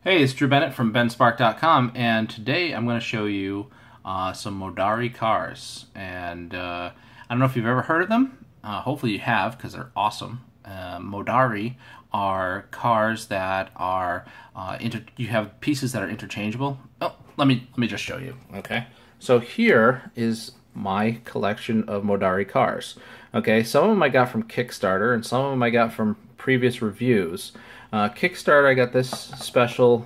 Hey, it's Drew Bennett from benspark.com, and today I'm going to show you some Modarri cars. And I don't know if you've ever heard of them. Hopefully you have, because they're awesome. Modarri are cars that are you have pieces that are interchangeable. Oh, let me just show you. Okay, so here is my collection of Modarri cars. Okay, some of them I got from Kickstarter, and some of them I got from previous reviews. Kickstarter, I got this special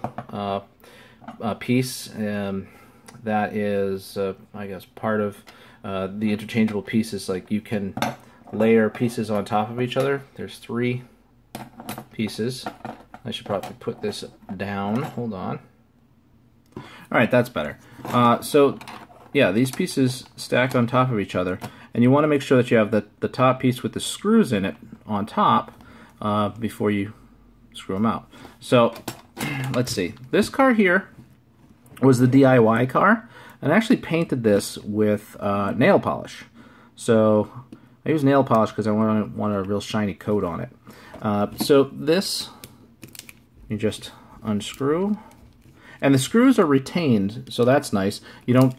piece that is, I guess, part of the interchangeable pieces. Like, you can layer pieces on top of each other. There's 3 pieces. I should probably put this down. Hold on. Alright, that's better. So, yeah, these pieces stack on top of each other, and you want to make sure that you have the top piece with the screws in it on top before you screw them out. So let's see. This car here was the DIY car, and I actually painted this with nail polish. So I use nail polish because I want a real shiny coat on it. So this, you just unscrew, and the screws are retained, so that's nice. You don't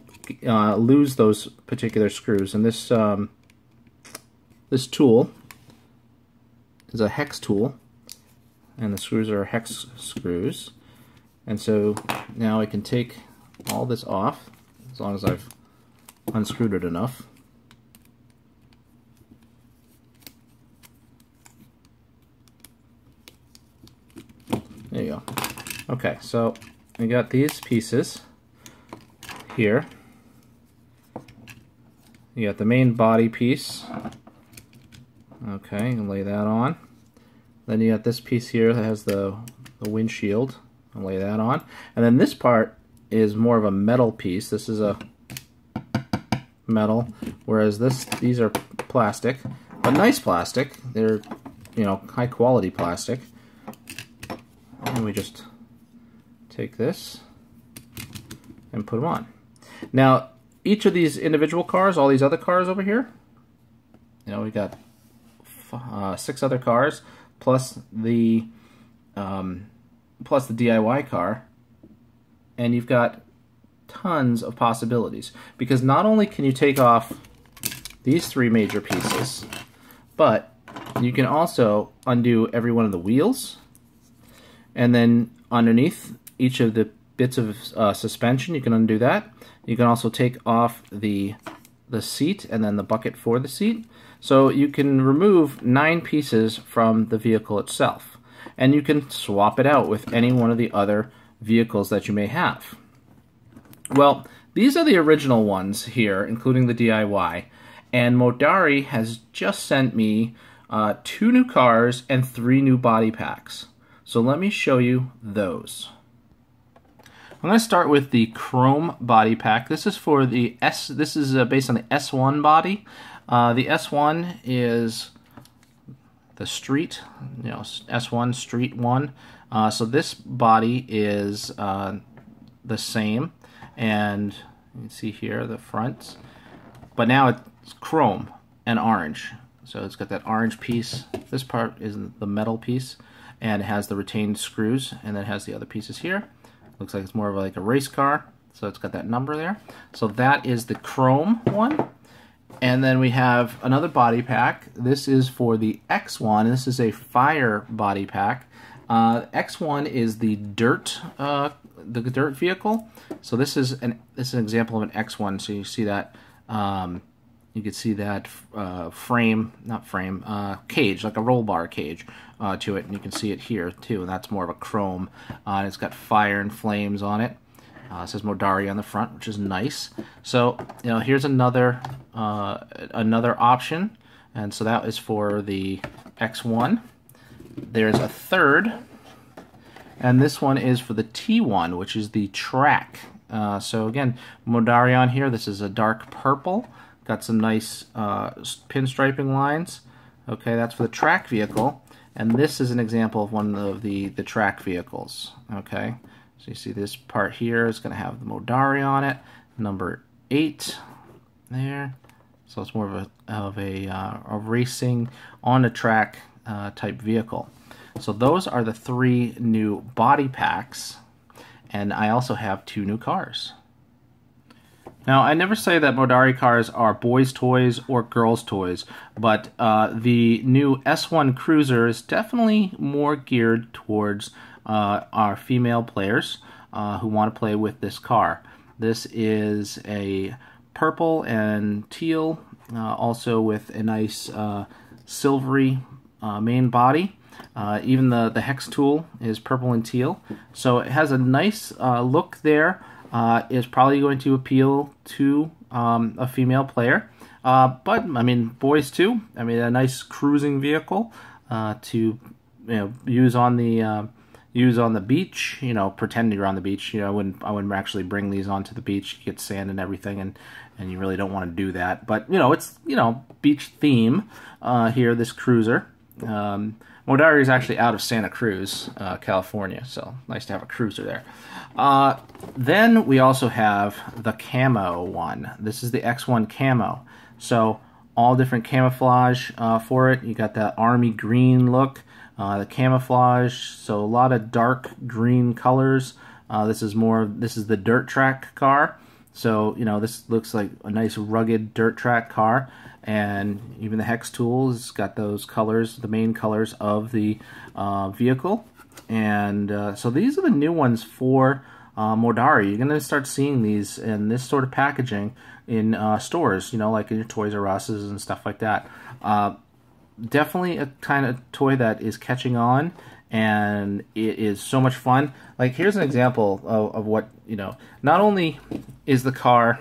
lose those particular screws. And this this tool is a hex tool, and the screws are hex screws. And so now I can take all this off, as long as I've unscrewed it enough. There you go. Okay, so I got these pieces here. You got the main body piece. Okay, you can lay that on. Then you got this piece here that has the windshield. I'll lay that on. And then this part is more of a metal piece. This is a metal, whereas these are plastic, but nice plastic. They're, you know, high quality plastic. And we just take this and put them on. Now, each of these individual cars, all these other cars over here, you know, we got 6 other cars, plus the DIY car, and you've got tons of possibilities, because not only can you take off these 3 major pieces, but you can also undo every one of the wheels, and then underneath each of the bits of suspension, you can undo that. You can also take off the seat and then the bucket for the seat. So you can remove 9 pieces from the vehicle itself, and you can swap it out with any one of the other vehicles that you may have. Well, these are the original ones here, including the DIY, and Modarri has just sent me 2 new cars and 3 new body packs. So let me show you those. I'm going to start with the chrome body pack. This is for the This is based on the S1 body. The S1 is the street, you know, S1 Street 1. So this body is the same, and you can see here the front, but now it's chrome and orange. So it's got that orange piece. This part is the metal piece, and it has the retained screws, and then it has the other pieces here. Looks like it's more of like a race car, so it's got that number there. So that is the chrome one. And then we have another body pack. This is for the X1. This is a fire body pack. X1 is the dirt vehicle. So this is an example of an X1. So you see that you can see that cage, like a roll bar cage to it, and you can see it here too. And that's more of a chrome. And it's got fire and flames on it. It says Modarri on the front, which is nice. So, you know, here's another option, and so that is for the X1. There's a third, and this one is for the T1, which is the track. So again, Modarri on here. This is a dark purple. Got some nice pinstriping lines. Okay, that's for the track vehicle, and this is an example of one of the track vehicles. Okay. So you see this part here is going to have the Modarri on it, number 8 there. So it's more of a racing on a track type vehicle. So those are the 3 new body packs And I also have 2 new cars. Now, I never say that Modarri cars are boys' toys or girls' toys, but the new S1 Cruzer is definitely more geared towards our female players who want to play with this car. This is a purple and teal, also with a nice silvery main body. Even the hex tool is purple and teal, so it has a nice look there. Is probably going to appeal to a female player, but I mean boys too. I mean, a nice cruising vehicle to use on the beach. Pretend you're on the beach. I wouldn't actually bring these onto the beach. You get sand and everything, and you really don't want to do that. But it's beach theme here. This Cruzer. Modarri is actually out of Santa Cruz, California, so nice to have a Cruzer there. Then we also have the Camo one. This is the X1 Camo. So all different camouflage for it. You got that army green look, the camouflage, so a lot of dark green colors. This is the dirt track car. So, this looks like a nice rugged dirt track car. And even the hex tool has got those colors, the main colors of the vehicle. And so these are the new ones for Modarri. You're going to start seeing these in this sort of packaging in stores, like in your Toys R Us's and stuff like that. Definitely a kind of toy that is catching on, and it is so much fun. Like, here's an example of what, not only is the car...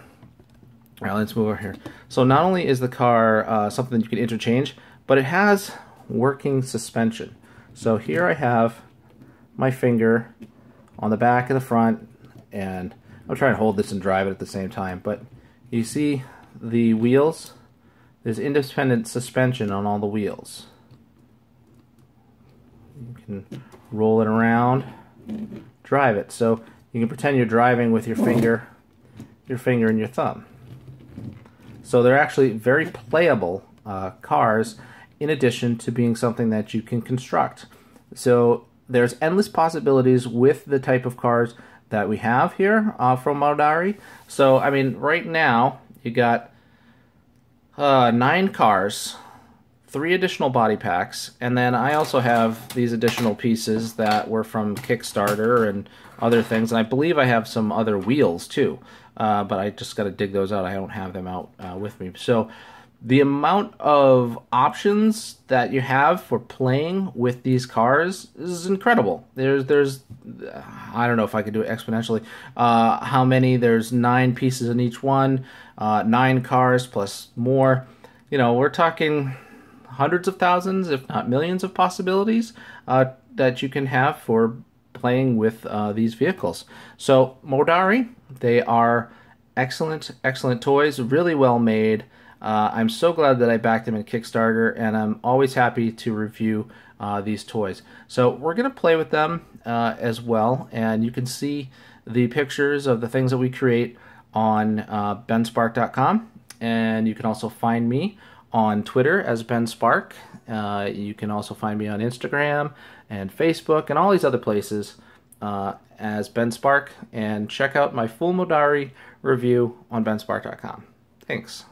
Now let's move over here. So not only is the car something that you can interchange, but it has working suspension. So here I have my finger on the back of the front, and I'm trying to hold this and drive it at the same time. But you see the wheels? There's independent suspension on all the wheels. You can roll it around, drive it. So you can pretend you're driving with your finger and your thumb. So they're actually very playable cars, in addition to being something that you can construct. So there's endless possibilities with the type of cars that we have here from Modarri. So, I mean, right now, you got 9 cars, 3 additional body packs, and then I also have these additional pieces that were from Kickstarter and other things, and I believe I have some other wheels too. But I just got to dig those out. I don't have them out with me. So the amount of options that you have for playing with these cars is incredible. There's I don't know if I could do it exponentially. How many? There's 9 pieces in each one, 9 cars plus more. We're talking hundreds of thousands, if not millions, of possibilities that you can have for playing with these vehicles. So Modarri, they are excellent toys, really well made. I'm so glad that I backed them in Kickstarter, and I'm always happy to review these toys. So we're going to play with them as well, and you can see the pictures of the things that we create on benspark.com, and you can also find me on Twitter as Ben Spark. You can also find me on Instagram and Facebook and all these other places as Ben Spark, and check out my full Modarri review on benspark.com. Thanks.